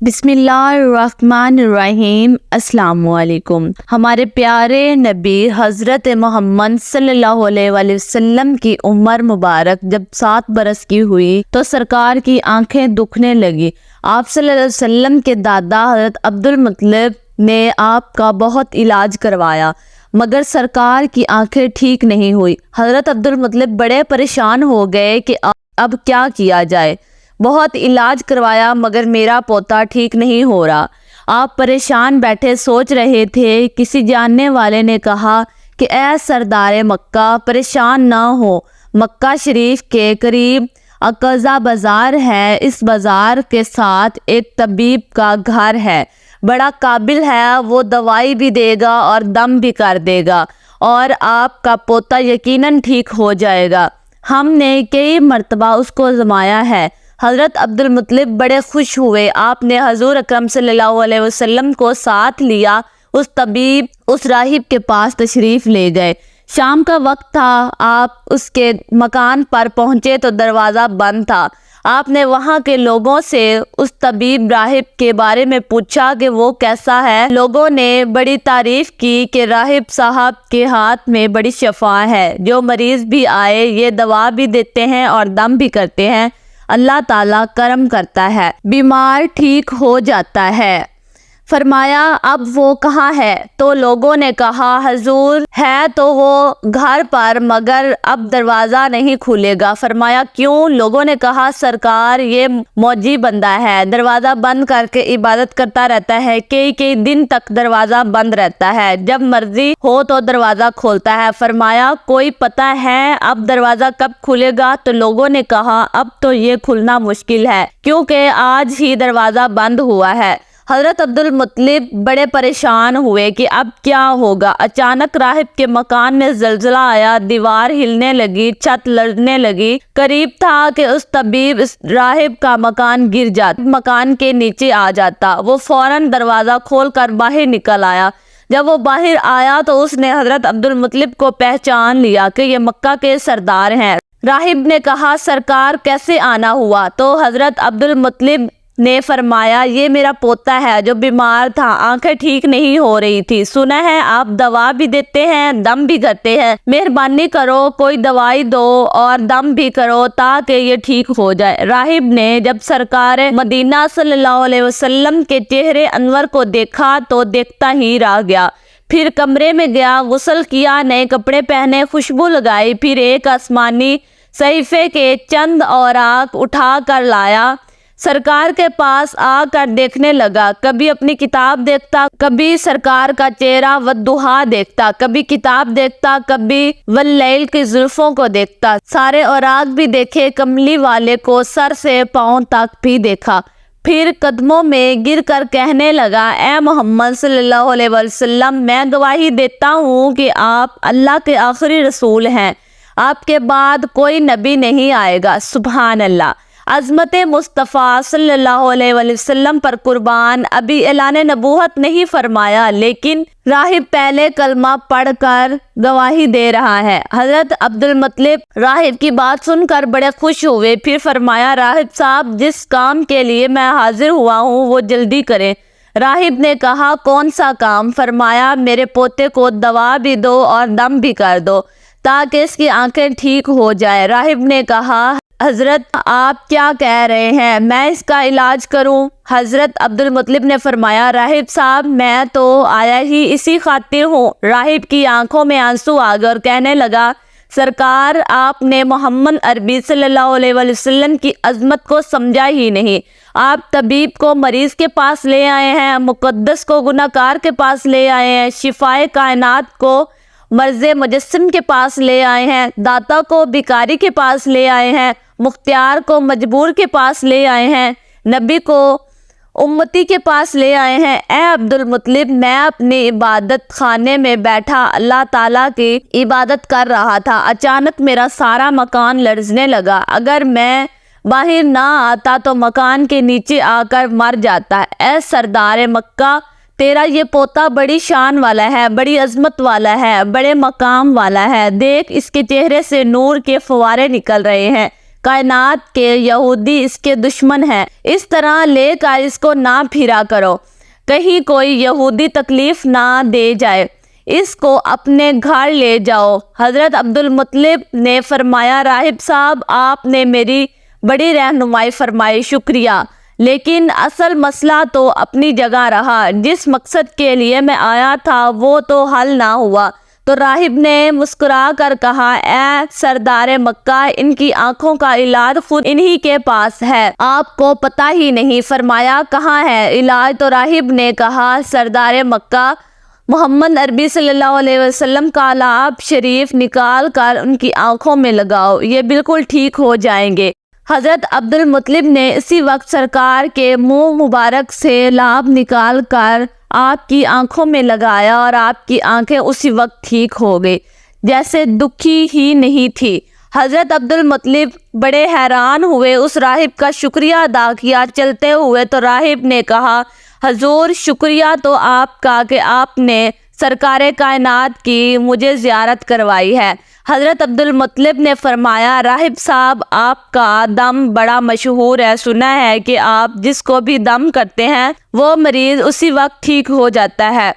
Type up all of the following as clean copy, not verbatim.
بسم اللہ الرحمن الرحیم۔ السلام علیکم۔ ہمارے پیارے نبی حضرت محمد صلی اللہ علیہ وآلہ وسلم کی عمر مبارک جب 7 برس کی ہوئی تو سرکار کی آنکھیں دکھنے لگی۔ آپ صلی اللہ علیہ وسلم کے دادا حضرت عبد المطلب نے آپ کا بہت علاج کروایا مگر سرکار کی آنکھیں ٹھیک نہیں ہوئی۔ حضرت عبد المطلب بڑے پریشان ہو گئے کہ اب کیا کیا جائے، بہت علاج کروایا مگر میرا پوتا ٹھیک نہیں ہو رہا۔ آپ پریشان بیٹھے سوچ رہے تھے، کسی جاننے والے نے کہا کہ اے سردار مکہ پریشان نہ ہو، مکہ شریف کے قریب عکازہ بازار ہے، اس بازار کے ساتھ ایک طبیب کا گھر ہے، بڑا قابل ہے، وہ دوائی بھی دے گا اور دم بھی کر دے گا اور آپ کا پوتا یقیناً ٹھیک ہو جائے گا۔ ہم نے کئی مرتبہ اس کو آزمایا ہے۔ حضرت عبد المطلب بڑے خوش ہوئے۔ آپ نے حضور اکرم صلی اللہ علیہ وسلم کو ساتھ لیا، اس طبیب اس راہب کے پاس تشریف لے گئے۔ شام کا وقت تھا، آپ اس کے مکان پر پہنچے تو دروازہ بند تھا۔ آپ نے وہاں کے لوگوں سے اس طبیب راہب کے بارے میں پوچھا کہ وہ کیسا ہے۔ لوگوں نے بڑی تعریف کی کہ راہب صاحب کے ہاتھ میں بڑی شفا ہے، جو مریض بھی آئے یہ دوا بھی دیتے ہیں اور دم بھی کرتے ہیں، اللہ تعالیٰ کرم کرتا ہے، بیمار ٹھیک ہو جاتا ہے۔ فرمایا اب وہ کہاں ہے؟ تو لوگوں نے کہا حضور ہے تو وہ گھر پر مگر اب دروازہ نہیں کھلے گا۔ فرمایا کیوں؟ لوگوں نے کہا سرکار یہ موجی بندہ ہے، دروازہ بند کر کے عبادت کرتا رہتا ہے، کئی دن تک دروازہ بند رہتا ہے، جب مرضی ہو تو دروازہ کھولتا ہے۔ فرمایا کوئی پتہ ہے اب دروازہ کب کھلے گا؟ تو لوگوں نے کہا اب تو یہ کھلنا مشکل ہے کیونکہ آج ہی دروازہ بند ہوا ہے۔ حضرت عبد المطلب بڑے پریشان ہوئے کہ اب کیا ہوگا۔ اچانک راہب کے مکان میں زلزلہ آیا، دیوار ہلنے لگی، چھت لرزنے لگی۔ قریب تھا کہ اس طبیب اس راہب کا مکان گر جاتا، مکان کے نیچے آ جاتا۔ وہ فوراً دروازہ کھول کر باہر نکل آیا۔ جب وہ باہر آیا تو اس نے حضرت عبد المطلب کو پہچان لیا کہ یہ مکہ کے سردار ہیں۔ راہب نے کہا سرکار کیسے آنا ہوا؟ تو حضرت عبد المطلب نے فرمایا یہ میرا پوتا ہے جو بیمار تھا، آنکھیں ٹھیک نہیں ہو رہی تھی، سنا ہے آپ دوا بھی دیتے ہیں، دم بھی کرتے ہیں، مہربانی کرو کوئی دوائی دو اور دم بھی کرو تاکہ یہ ٹھیک ہو جائے۔ راہب نے جب سرکار مدینہ صلی اللہ علیہ وسلم کے چہرے انور کو دیکھا تو دیکھتا ہی رہ گیا، پھر کمرے میں گیا، غسل کیا، نئے کپڑے پہنے، خوشبو لگائی، پھر ایک آسمانی صحیفے کے چند اوراق اٹھا کر لایا، سرکار کے پاس آ کر دیکھنے لگا، کبھی اپنی کتاب دیکھتا، کبھی سرکار کا چہرہ والضحیٰ دیکھتا، کبھی کتاب دیکھتا، کبھی واللیل کی زلفوں کو دیکھتا، سارے اوراق بھی دیکھے، کملی والے کو سر سے پاؤں تک بھی دیکھا، پھر قدموں میں گر کر کہنے لگا اے محمد صلی اللہ علیہ وسلم میں گواہی دیتا ہوں کہ آپ اللہ کے آخری رسول ہیں، آپ کے بعد کوئی نبی نہیں آئے گا۔ سبحان اللہ۔ عظمت مصطفیٰ صلی اللہ علیہ وآلہ وسلم پر قربان، ابھی اعلان نبوت نہیں فرمایا لیکن راہب پہلے کلمہ پڑھ کر گواہی دے رہا ہے۔ حضرت عبد المطلب راہب کی بات سن کر بڑے خوش ہوئے، پھر فرمایا راہب صاحب جس کام کے لیے میں حاضر ہوا ہوں وہ جلدی کریں۔ راہب نے کہا کون سا کام؟ فرمایا میرے پوتے کو دوا بھی دو اور دم بھی کر دو تاکہ اس کی آنکھیں ٹھیک ہو جائے۔ راہب نے کہا حضرت آپ کیا کہہ رہے ہیں، میں اس کا علاج کروں؟ حضرت عبد المطلب نے فرمایا راہب صاحب میں تو آیا ہی اسی خاطر ہوں۔ راہب کی آنکھوں میں آنسو آ گئے اور کہنے لگا سرکار آپ نے محمد عربی صلی اللہ علیہ وآلہ وسلم کی عظمت کو سمجھا ہی نہیں، آپ طبیب کو مریض کے پاس لے آئے ہیں، مقدس کو گناہگار کے پاس لے آئے ہیں، شفائے کائنات کو مرض مجسم کے پاس لے آئے ہیں، داتا کو بھکاری کے پاس لے آئے ہیں، مختار کو مجبور کے پاس لے آئے ہیں، نبی کو امتی کے پاس لے آئے ہیں۔ اے عبد المطلب میں اپنی عبادت خانے میں بیٹھا اللہ تعالیٰ کی عبادت کر رہا تھا، اچانک میرا سارا مکان لرزنے لگا، اگر میں باہر نہ آتا تو مکان کے نیچے آ کر مر جاتا۔ اے سردار مکہ تیرا یہ پوتا بڑی شان والا ہے، بڑی عظمت والا ہے، بڑے مقام والا ہے، دیکھ اس کے چہرے سے نور کے فوارے نکل رہے ہیں، کائنات کے یہودی اس کے دشمن ہیں، اس طرح لے کر اس کو نہ پھرا کرو، کہیں کوئی یہودی تکلیف نہ دے جائے، اس کو اپنے گھر لے جاؤ۔ حضرت عبدالمطلب نے فرمایا، راہب صاحب آپ نے میری بڑی رہنمائی فرمائی، شکریہ، لیکن اصل مسئلہ تو اپنی جگہ رہا، جس مقصد کے لیے میں آیا تھا وہ تو حل نہ ہوا۔ تو راہب نے مسکرا کر کہا، اے سردار مکہ، ان کی آنکھوں کا علاج خود انہی کے پاس ہے، آپ کو پتہ ہی نہیں۔ فرمایا کہاں ہے علاج؟ تو راہب نے کہا، سردار مکہ، محمد عربی صلی اللہ علیہ وسلم کا لعاب شریف نکال کر ان کی آنکھوں میں لگاؤ، یہ بالکل ٹھیک ہو جائیں گے۔ حضرت عبدالمطلب نے اسی وقت سرکار کے منہ مبارک سے لعاب نکال کر آپ کی آنکھوں میں لگایا اور آپ کی آنکھیں اسی وقت ٹھیک ہو گئی، جیسے دکھی ہی نہیں تھی۔ حضرت عبدالمطلب بڑے حیران ہوئے، اس راہب کا شکریہ ادا کیا چلتے ہوئے۔ تو راہب نے کہا، حضور شکریہ تو آپ کا کہ آپ نے سرکار کائنات کی مجھے زیارت کروائی ہے۔ حضرت عبدالمطلب نے فرمایا، راہب صاحب آپ کا دم بڑا مشہور ہے، سنا ہے کہ آپ جس کو بھی دم کرتے ہیں وہ مریض اسی وقت ٹھیک ہو جاتا ہے۔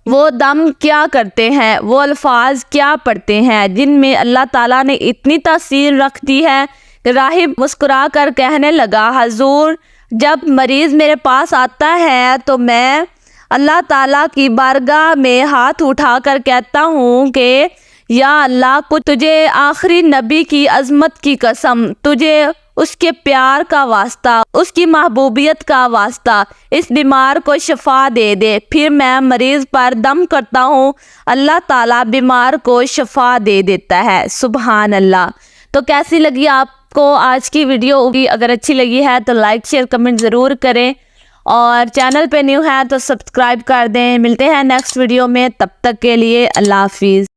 وہ دم کیا کرتے ہیں، وہ الفاظ کیا پڑھتے ہیں جن میں اللہ تعالیٰ نے اتنی تاثیر رکھ دی ہے؟ راہب مسکرا کر کہنے لگا، حضور جب مریض میرے پاس آتا ہے تو میں اللہ تعالیٰ کی بارگاہ میں ہاتھ اٹھا کر کہتا ہوں کہ یا اللہ، کچھ تجھے آخری نبی کی عظمت کی قسم، تجھے اس کے پیار کا واسطہ، اس کی محبوبیت کا واسطہ اس بیمار کو شفا دے دے۔ پھر میں مریض پر دم کرتا ہوں، اللہ تعالیٰ بیمار کو شفا دے دیتا ہے۔ سبحان اللہ۔ تو کیسی لگی آپ کو آج کی ویڈیو؟ اگر اچھی لگی ہے تو لائک شیئر کمنٹ ضرور کریں، اور چینل پہ نیو ہے تو سبسکرائب کر دیں۔ ملتے ہیں نیکسٹ ویڈیو میں، تب تک کے لیے اللہ حافظ۔